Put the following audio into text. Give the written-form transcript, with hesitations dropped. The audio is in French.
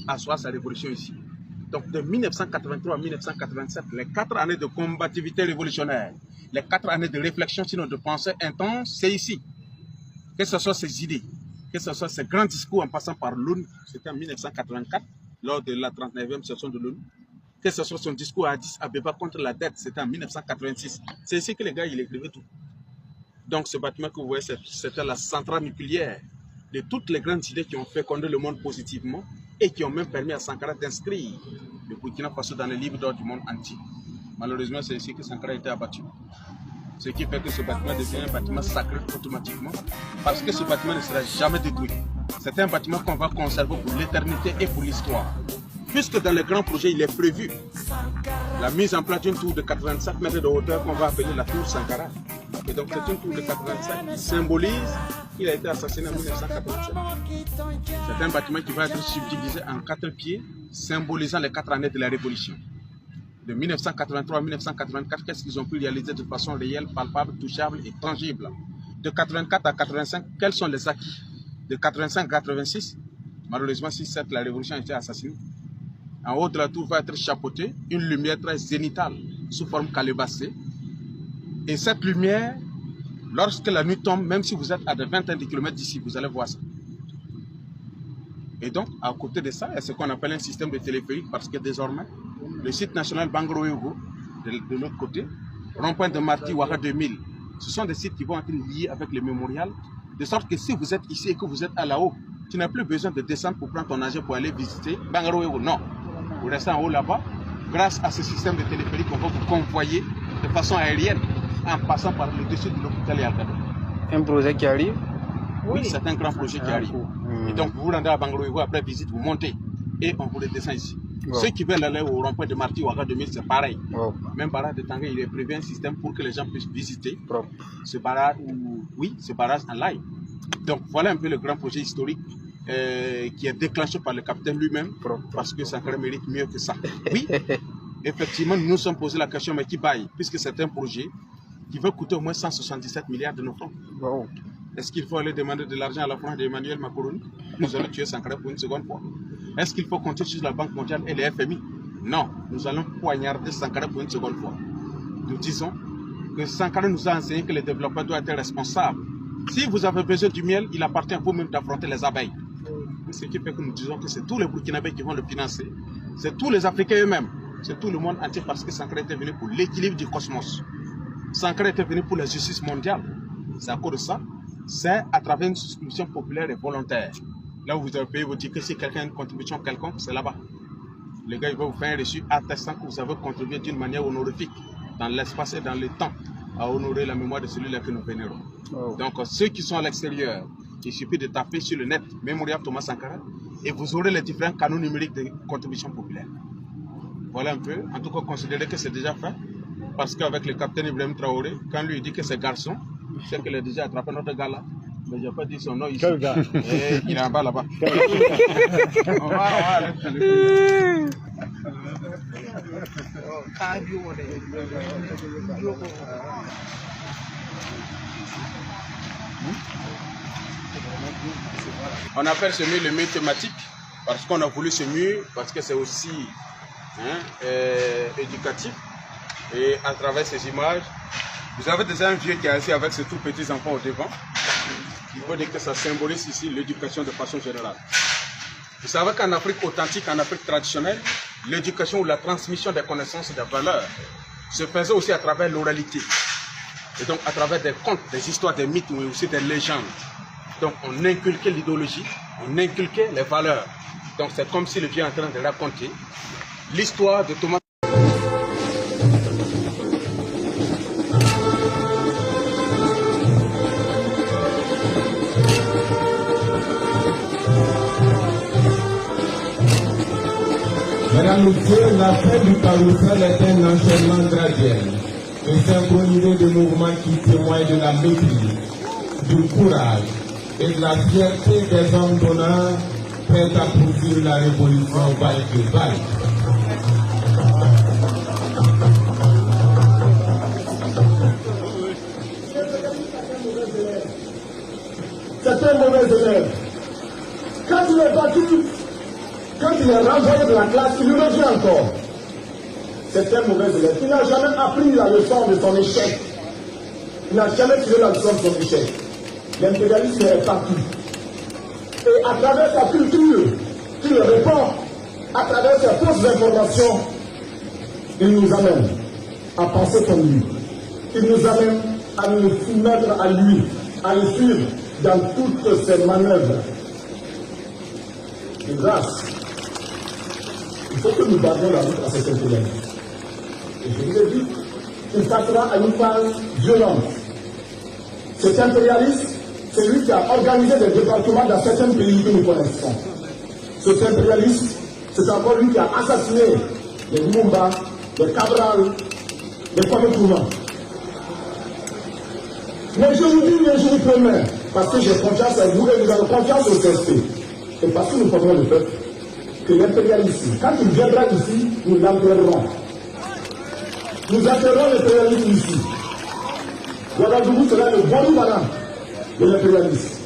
asseoir sa révolution ici. Donc de 1983 à 1987, les 4 années de combativité révolutionnaire, les 4 années de réflexion, sinon de pensée intense, c'est ici. Que ce soit ces idées, que ce soit ces grands discours en passant par l'ONU, c'était en 1984, lors de la 39e session de l'ONU, que ce soit son discours à Addis Abeba contre la dette, c'était en 1986. C'est ici que les gars, il écrivait tout. Donc ce bâtiment que vous voyez, c'était la centrale nucléaire de toutes les grandes idées qui ont fécondé le monde positivement et qui ont même permis à Sankara d'inscrire le Burkina Faso dans les livres d'or du monde entier. Malheureusement, c'est ici que Sankara a été abattu. Ce qui fait que ce bâtiment devient un bâtiment sacré automatiquement, parce que ce bâtiment ne sera jamais détruit. C'est un bâtiment qu'on va conserver pour l'éternité et pour l'histoire. Puisque dans les grands projets, il est prévu la mise en place d'une tour de 85 mètres de hauteur qu'on va appeler la tour Sankara. Et donc c'est une tour de 85 qui symbolise qu'il a été assassiné en 1987. C'est un bâtiment qui va être subdivisé en 4 pieds, symbolisant les 4 années de la Révolution. De 1983 à 1984, qu'est-ce qu'ils ont pu réaliser de façon réelle, palpable, touchable et tangible? De 84 à 85, quels sont les acquis? De 85 à 86, malheureusement, si certes la Révolution a été assassinée, en haut de la tour va être chapeautée une lumière très zénitale sous forme calébassée. Et cette lumière, lorsque la nuit tombe, même si vous êtes à des vingtaines de kilomètres d'ici, vous allez voir ça. Et donc, à côté de ça, il y a ce qu'on appelle un système de téléphérique, parce que désormais, le site national Bangro-Yogo, de l'autre côté, rond-point de Marty, Ouaga 2000, ce sont des sites qui vont être liés avec le mémorial, de sorte que si vous êtes ici et que vous êtes à la haut, tu n'as plus besoin de descendre pour prendre ton avion pour aller visiter Bangro-Yogo. Non, vous restez en haut là-bas. Grâce à ce système de téléphérique, on va vous convoyer de façon aérienne en passant par le dessus de l'hôpital et Algado. Un projet qui arrive? Oui, c'est un grand projet qui arrive. Et donc, vous vous rendez à Bangro-Yogo, après visite, vous montez et on vous le descend ici. Ceux qui veulent aller au rond-point de Marty Ouaga 2000, c'est pareil. Même barrage de Tanguay, il est prévu un système pour que les gens puissent visiter ce barrage, ce barrage en live. Donc, voilà un peu le grand projet historique qui est déclenché par le capitaine lui-même, parce que Sankara mérite mieux que ça. Oui, effectivement, nous nous sommes posé la question, mais qui baille? Puisque c'est un projet qui va coûter au moins 177 milliards de nos francs. Est-ce qu'il faut aller demander de l'argent à la France d'Emmanuel Macron? Nous allons tuer Sankara pour une seconde fois. Est-ce qu'il faut compter sur la Banque mondiale et les FMI? Non, nous allons poignarder Sankara pour une seconde fois. Nous disons que Sankara nous a enseigné que le développement doit être responsable. Si vous avez besoin du miel, il appartient à vous-même d'affronter les abeilles. Ce qui fait que nous disons que c'est tous les Burkinabés qui vont le financer, c'est tous les Africains eux-mêmes, c'est tout le monde entier, parce que Sankara était venu pour l'équilibre du cosmos. Sankara était venu pour la justice mondiale. C'est à cause de ça, c'est à travers une souscription populaire et volontaire. Là où vous avez payé vos tickets, si quelqu'un a une contribution quelconque, c'est là-bas. Les gars, ils vont vous faire un reçu attestant que vous avez contribué d'une manière honorifique, dans l'espace et dans le temps, à honorer la mémoire de celui-là que nous vénérons. Donc, ceux qui sont à l'extérieur, il suffit de taper sur le net Mémorial Thomas Sankara et vous aurez les différents canaux numériques de contribution populaire. Voilà un peu. En tout cas, considérez que c'est déjà fait. Parce qu'avec le capitaine Ibrahim Traoré, quand lui dit que c'est garçon, c'est qu'il a déjà attrapé notre gars là. Mais je n'ai pas dit son nom ici. Quel gars? Et il est en bas là-bas. On va aller. On appelle ce mur le mur thématique parce qu'on a voulu ce mur, parce que c'est aussi éducatif. Et à travers ces images, vous avez déjà un vieux qui est assis avec ses tout petits enfants au devant. Il faut dire que ça symbolise ici l'éducation de façon générale. Vous savez qu'en Afrique authentique, en Afrique traditionnelle, l'éducation ou la transmission des connaissances et des valeurs se faisait aussi à travers l'oralité. Et donc à travers des contes, des histoires, des mythes, mais aussi des légendes. Donc on inculquait l'idéologie, on inculquait les valeurs. Donc c'est comme si le vieux est en train de raconter l'histoire de Thomas. Mesdames, Messieurs, la fête du carrousel est un enchaînement graduel et synchronisé de mouvements qui témoignent de la maîtrise, du courage et de la fierté des hommes d'honneur prêts à poursuivre la révolution vaille que vaille. C'est un mauvais élève. Quand il est battu, quand quand il est renvoyé de la classe, il lui revient encore. C'est un mauvais élève. Il n'a jamais appris la leçon de son échec. Il n'a jamais tiré la leçon de son échec. L'impérialisme est partout. Et à travers sa culture, qui le répand, à travers ses fausses informations, il nous amène à penser comme lui. Il nous amène à nous soumettre à lui, à le suivre dans toutes ses manœuvres. Et grâce, il faut que nous gardions la route à cet impérialisme. Et je vous ai dit, il passera à une phase violente. Cet impérialiste, c'est lui qui a organisé des débarquements dans certains pays que nous connaissons. Cet impérialiste, c'est encore lui qui a assassiné les Lumumba, les Cabral, les Kwame Nkrumah. Mais je vous dis, mais je vous promets, parce que j'ai confiance en vous et nous avons confiance au CSP. Et parce que nous formons le peuple, que l'impérialisme, quand il viendra ici, nous l'enterrerons. Nous enterrerons l'impérialisme ici. Ouagadougou sera le bon parent de l'impérialisme.